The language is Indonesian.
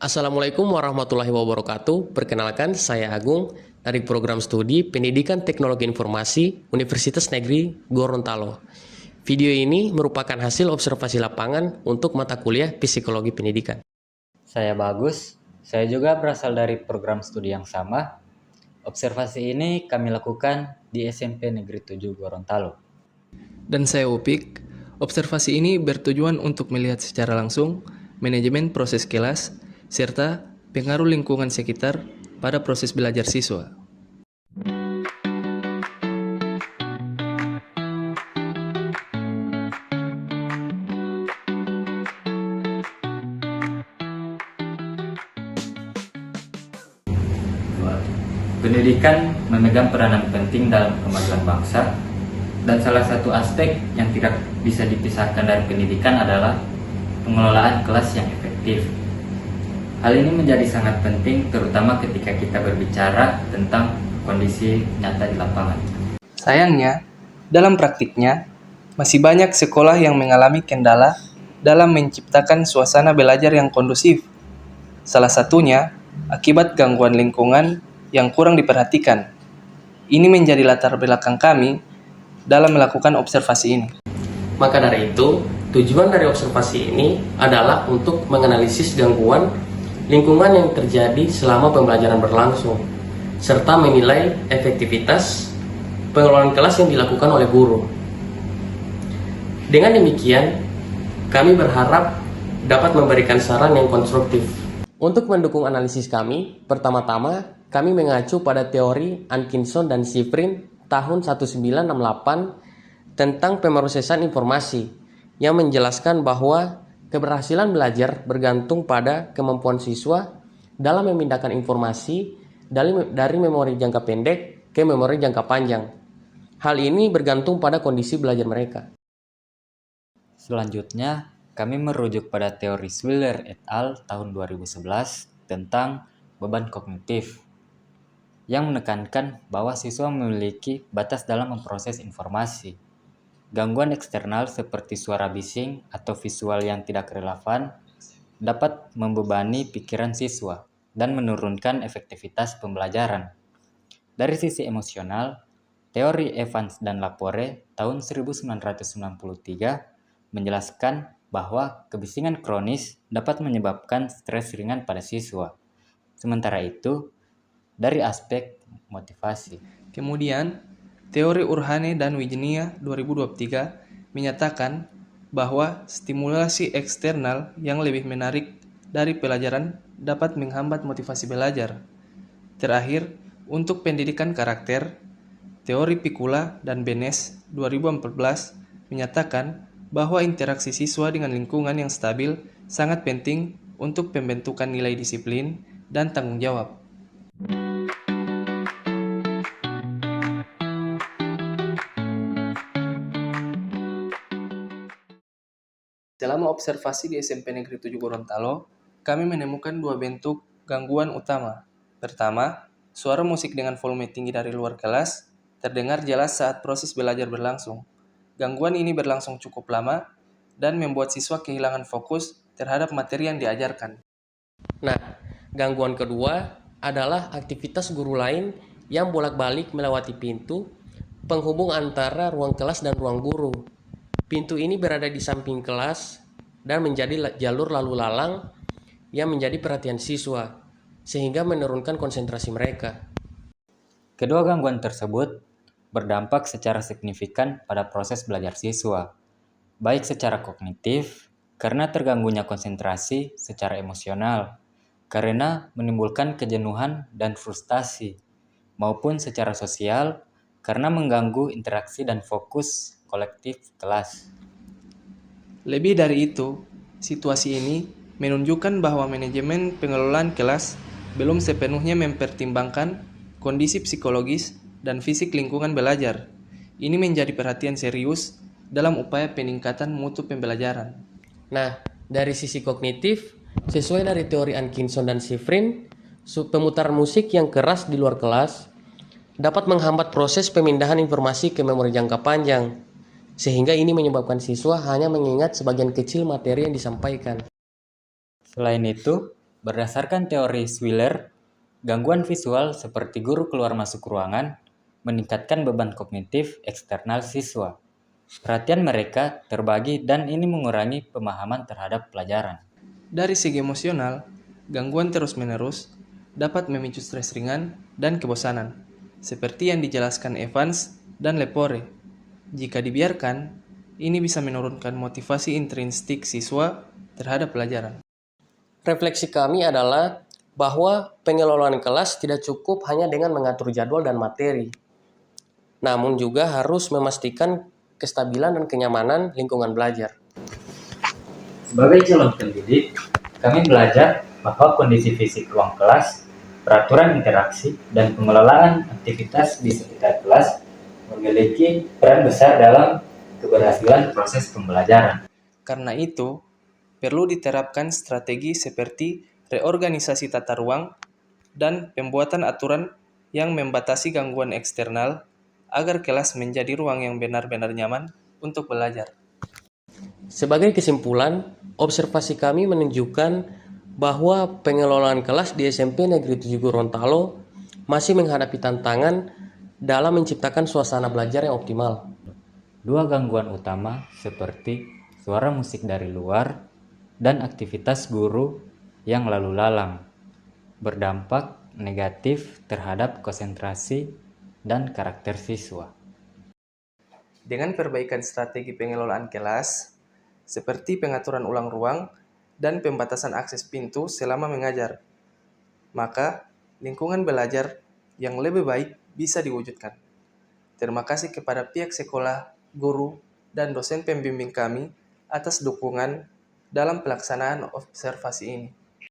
Assalamualaikum warahmatullahi wabarakatuh. Perkenalkan, saya Agung dari program studi Pendidikan Teknologi Informasi Universitas Negeri Gorontalo. Video ini merupakan hasil observasi lapangan untuk mata kuliah Psikologi Pendidikan. Saya Bagus, saya juga berasal dari program studi yang sama. Observasi ini kami lakukan di SMP Negeri 7 Gorontalo. Dan saya Upik. Observasi ini bertujuan untuk melihat secara langsung manajemen proses kelas serta pengaruh lingkungan sekitar pada proses belajar siswa. Pendidikan memegang peranan penting dalam kemajuan bangsa, dan salah satu aspek yang tidak bisa dipisahkan dari pendidikan adalah pengelolaan kelas yang efektif. Hal ini menjadi sangat penting terutama ketika kita berbicara tentang kondisi nyata di lapangan. Sayangnya, dalam praktiknya, masih banyak sekolah yang mengalami kendala dalam menciptakan suasana belajar yang kondusif. Salah satunya akibat gangguan lingkungan yang kurang diperhatikan. Ini menjadi latar belakang kami dalam melakukan observasi ini. Maka dari itu, tujuan dari observasi ini adalah untuk menganalisis gangguan lingkungan yang terjadi selama pembelajaran berlangsung, serta menilai efektivitas pengelolaan kelas yang dilakukan oleh guru. Dengan demikian, kami berharap dapat memberikan saran yang konstruktif. Untuk mendukung analisis kami, pertama-tama kami mengacu pada teori Atkinson dan Shiffrin tahun 1968 tentang pemrosesan informasi yang menjelaskan bahwa keberhasilan belajar bergantung pada kemampuan siswa dalam memindahkan informasi dari memori jangka pendek ke memori jangka panjang. Hal ini bergantung pada kondisi belajar mereka. Selanjutnya, kami merujuk pada teori Swiller et al. Tahun 2011 tentang beban kognitif, yang menekankan bahwa siswa memiliki batas dalam memproses informasi. Gangguan eksternal seperti suara bising atau visual yang tidak relevan dapat membebani pikiran siswa dan menurunkan efektivitas pembelajaran. Dari sisi emosional, teori Evans dan Lapore tahun 1993 menjelaskan bahwa kebisingan kronis dapat menyebabkan stres ringan pada siswa. Sementara itu, dari aspek motivasi. Kemudian, teori Urhane dan Wijnia 2023 menyatakan bahwa stimulasi eksternal yang lebih menarik dari pelajaran dapat menghambat motivasi belajar. Terakhir, untuk pendidikan karakter, teori Pikula dan Benes 2014 menyatakan bahwa interaksi siswa dengan lingkungan yang stabil sangat penting untuk pembentukan nilai disiplin dan tanggung jawab. Selama observasi di SMP Negeri 7 Gorontalo, kami menemukan dua bentuk gangguan utama. Pertama, suara musik dengan volume tinggi dari luar kelas terdengar jelas saat proses belajar berlangsung. Gangguan ini berlangsung cukup lama dan membuat siswa kehilangan fokus terhadap materi yang diajarkan. Nah, gangguan kedua adalah aktivitas guru lain yang bolak-balik melewati pintu penghubung antara ruang kelas dan ruang guru. Pintu ini berada di samping kelas dan menjadi jalur lalu lalang yang menjadi perhatian siswa, sehingga menurunkan konsentrasi mereka. Kedua gangguan tersebut berdampak secara signifikan pada proses belajar siswa, baik secara kognitif, karena terganggunya konsentrasi, secara emosional, karena menimbulkan kejenuhan dan frustasi, maupun secara sosial, karena mengganggu interaksi dan fokus kolektif kelas. Lebih dari itu, situasi ini menunjukkan bahwa manajemen pengelolaan kelas belum sepenuhnya mempertimbangkan kondisi psikologis dan fisik lingkungan belajar. Ini menjadi perhatian serius dalam upaya peningkatan mutu pembelajaran. Nah, dari sisi kognitif, sesuai dari teori Atkinson dan Shiffrin, pemutar musik yang keras di luar kelas dapat menghambat proses pemindahan informasi ke memori jangka panjang, sehingga ini menyebabkan siswa hanya mengingat sebagian kecil materi yang disampaikan. Selain itu, Berdasarkan teori Swiller, gangguan visual seperti guru keluar masuk ruangan meningkatkan beban kognitif eksternal siswa. Perhatian mereka terbagi dan ini mengurangi pemahaman terhadap pelajaran. Dari segi emosional, gangguan terus-menerus dapat memicu stres ringan dan kebosanan, seperti yang dijelaskan Evans dan Lepore. Jika dibiarkan, ini bisa menurunkan motivasi intrinsik siswa terhadap pelajaran. Refleksi kami adalah bahwa pengelolaan kelas tidak cukup hanya dengan mengatur jadwal dan materi, namun juga harus memastikan kestabilan dan kenyamanan lingkungan belajar. Sebagai calon pendidik, kami belajar bahwa kondisi fisik ruang kelas, peraturan interaksi, dan pengelolaan aktivitas di sekitar kelas memiliki peran besar dalam keberhasilan proses pembelajaran. Karena itu, perlu diterapkan strategi seperti reorganisasi tata ruang dan pembuatan aturan yang membatasi gangguan eksternal agar kelas menjadi ruang yang benar-benar nyaman untuk belajar. Sebagai kesimpulan, observasi kami menunjukkan bahwa pengelolaan kelas di SMP Negeri 7 Gorontalo masih menghadapi tantangan dalam menciptakan suasana belajar yang optimal. Dua gangguan utama seperti suara musik dari luar dan aktivitas guru yang lalu lalang berdampak negatif terhadap konsentrasi dan karakter siswa. Dengan perbaikan strategi pengelolaan kelas, seperti pengaturan ulang ruang dan pembatasan akses pintu selama mengajar, maka lingkungan belajar yang lebih baik bisa diwujudkan. Terima kasih kepada pihak sekolah, guru, dan dosen pembimbing kami atas dukungan dalam pelaksanaan observasi ini.